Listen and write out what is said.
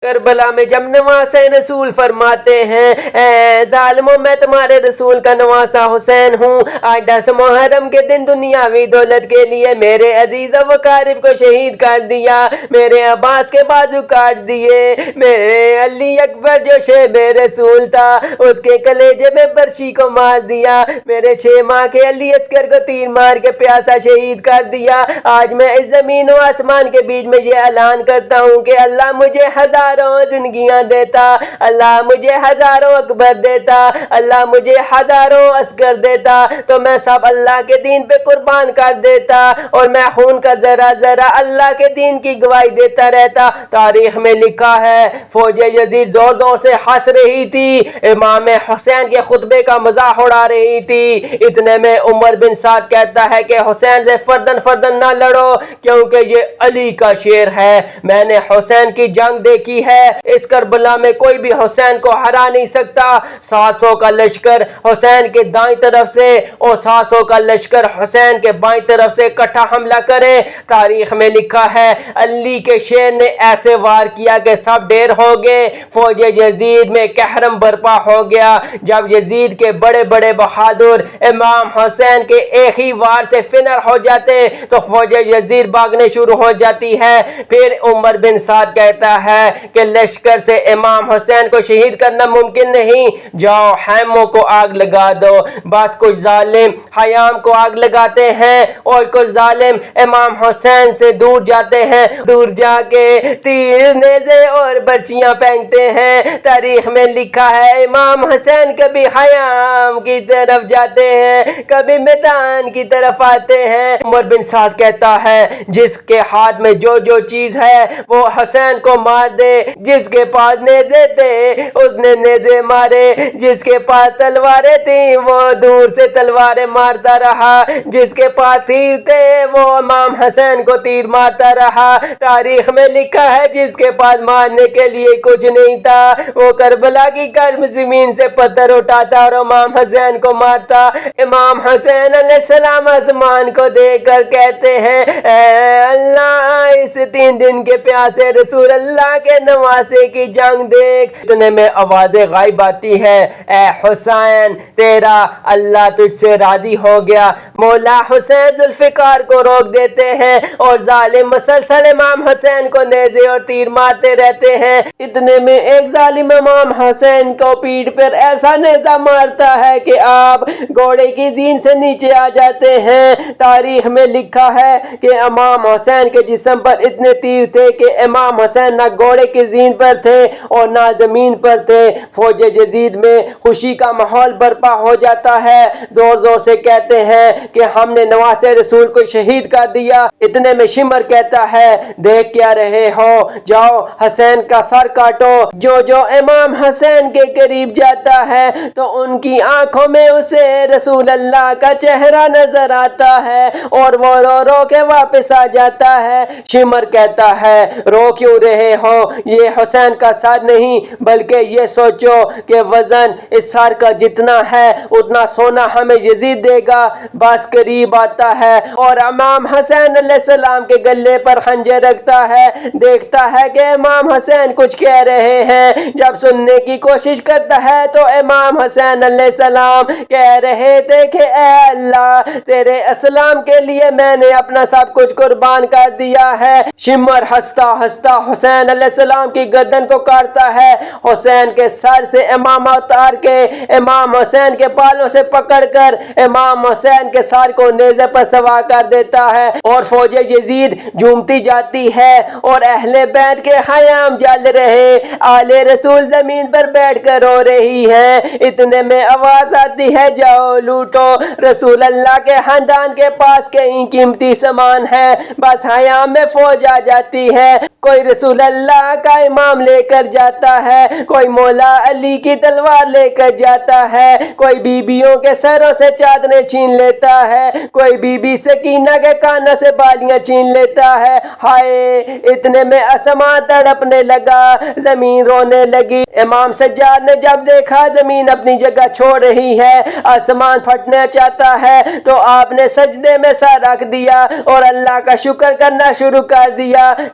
کربلا میں جب نواسہ رسول فرماتے ہیں اے ظالموں میں تمہارے رسول کا نواسہ حسین ہوں، آج 10 محرم کے دن دنیاوی دولت کے لیے میرے عزیز و قارب کو شہید کر دیا، میرے عباس کے بازو کاٹ دیے، میرے علی اکبر جو شیب رسول تھا اس کے کلیجے میں برچی کو مار دیا، میرے 6 ماہ کے علی اصغر کو تیر مار کے پیاسا شہید کر دیا۔ آج میں اس زمین و آسمان کے بیچ میں یہ اعلان کرتا ہوں کہ اللہ مجھے ہزاروں زندگیاں دیتا، اللہ مجھے ہزاروں اکبر دیتا، اللہ مجھے ہزاروں اصغر دیتا تو میں سب اللہ کے دین پہ قربان کر دیتا اور میں خون کا ذرہ ذرہ اللہ کے دین کی گواہی دیتا رہتا۔ تاریخ میں لکھا ہے فوج یزید زور زور سے ہنس رہی تھی، امام حسین کے خطبے کا مذاق اڑا رہی تھی، اتنے میں عمر بن سعد کہتا ہے کہ حسین سے فردن فردن نہ لڑو کیونکہ یہ علی کا شیر ہے، میں نے حسین کی جنگ دیکھی ہے، اس کربلا میں کوئی بھی حسین کو ہرا نہیں سکتا۔ 700 کا لشکر حسین کے دائیں طرف سے اور 700 کا لشکر حسین کے بائیں طرف سے اکٹھا حملہ کرے۔ تاریخ میں لکھا ہے علی کے شیر نے ایسے وار کیا کہ سب ڈیر ہو گئے، فوج یزید میں کہرم برپا ہو گیا۔ جب یزید کے بڑے بڑے بہادر امام حسین کے ایک ہی وار سے فنر ہو جاتے تو فوج یزید بھاگنے شروع ہو جاتی ہے۔ پھر عمر بن سعد کہتا ہے کہ لشکر سے امام حسین کو شہید کرنا ممکن نہیں، جاؤ خیموں کو آگ لگا دو۔ بس کچھ ظالم خیام کو آگ لگاتے ہیں اور کچھ ظالم امام حسین سے دور جاتے ہیں، دور جا کے تیر نیزے اور برچیاں پھینکتے ہیں۔ تاریخ میں لکھا ہے امام حسین کبھی خیام کی طرف جاتے ہیں، کبھی میدان کی طرف آتے ہیں۔ عمر بن سعد کہتا ہے جس کے ہاتھ میں جو چیز ہے وہ حسین کو مار دے، جس کے پاس نیزے تھے اس نے نیزے مارے، جس کے پاس تلواریں تھیں وہ دور سے تلواریں مارتا رہا، جس کے پاس تیر تھے وہ امام حسین کو تیر مارتا رہا۔ تاریخ میں لکھا ہے جس کے پاس مارنے کے لیے کچھ نہیں تھا وہ کربلا کی گرم زمین سے پتھر اٹھاتا اور امام حسین کو مارتا۔ امام حسین علیہ السلام آسمان کو دیکھ کر کہتے ہیں اے اللہ اس 3 دن کے پیاسے رسول اللہ کے نواسے کی جنگ دیکھ۔ اتنے میں آواز غائب آتی ہے اے حسین تیرا اللہ تجھ سے راضی ہو گیا۔ مولا حسین ذوالفقار کو روک دیتے ہیں اور ظالم مسلسل امام حسین کو نیزے اور تیر مارتے رہتے ہیں۔ اتنے میں ایک ظالم امام حسین کو پیٹھ پر ایسا نیزہ مارتا ہے کہ آپ گھوڑے کی زین سے نیچے آ جاتے ہیں۔ تاریخ میں لکھا ہے کہ امام حسین کے جسم پر اتنے تیر تھے کہ امام حسین نہ گھوڑے کی زین پر تھے اور نہ زمین پر تھے۔ فوج یزید میں خوشی کا ماحول برپا ہو جاتا ہے، زور زور سے کہتے ہیں کہ ہم نے نواسہ رسول کو شہید کر دیا۔ اتنے میں شمر کہتا ہے دیکھ کیا رہے ہو، جاؤ حسین کا سر کاٹو۔ جو امام حسین کے قریب جاتا ہے تو ان کی آنکھوں میں اسے رسول اللہ کا چہرہ نظر آتا ہے اور وہ رو رو کے واپس آ جاتا ہے۔ شمر کہتا ہے رو کیوں رہے ہو، یہ حسین کا سر نہیں بلکہ یہ سوچو کہ وزن اس سر کا جتنا ہے اتنا سونا ہمیں یزید دے گا۔ بس قریب آتا ہے اور امام حسین علیہ السلام کے گلے پر خنجر رکھتا ہے، دیکھتا ہے کہ امام حسین کچھ کہہ رہے ہیں۔ جب سننے کی کوشش کرتا ہے تو امام حسین علیہ السلام کہہ رہے تھے کہ اے اللہ تیرے اسلام کے لیے میں نے اپنا سب کچھ قربان کر دیا ہے۔ شمر ہنستا ہنستا حسین علیہ السلام کی گردن کو کاٹتا ہے، حسین کے سر سے امامہ اتار کے امام حسین کے بالوں سے پکڑ کر امام حسین کے سر کو نیزے پر سوار کر دیتا ہے اور فوج یزید جھومتی جاتی ہے اور اہل بیت کے خیام جل رہے، آل رسول زمین پر بیٹھ کر رو رہی ہیں۔ اتنے میں آواز آتی ہے جاؤ لوٹو، رسول اللہ کے خاندان کے پاس کہیں قیمتی سامان ہے۔ بس خیام میں فوج آ جاتی ہے، کوئی رسول اللہ کا امام لے کر جاتا ہے، کوئی مولا علی کی تلوار لے کر جاتا ہے، کوئی بیبیوں کے سروں سے چادریں چھین لیتا ہے، کوئی بی بی سکینہ کے کانوں سے بالیاں چھین لیتا ہے۔ ہائے اتنے میں آسمان تڑپنے لگا، زمین رونے لگی۔ امام سجاد نے جب دیکھا زمین اپنی جگہ چھوڑ رہی ہے، آسمان پھٹنا چاہتا ہے تو آپ نے سجدے میں سر رکھ دیا اور اللہ کا شکر کرنا شروع کر دیا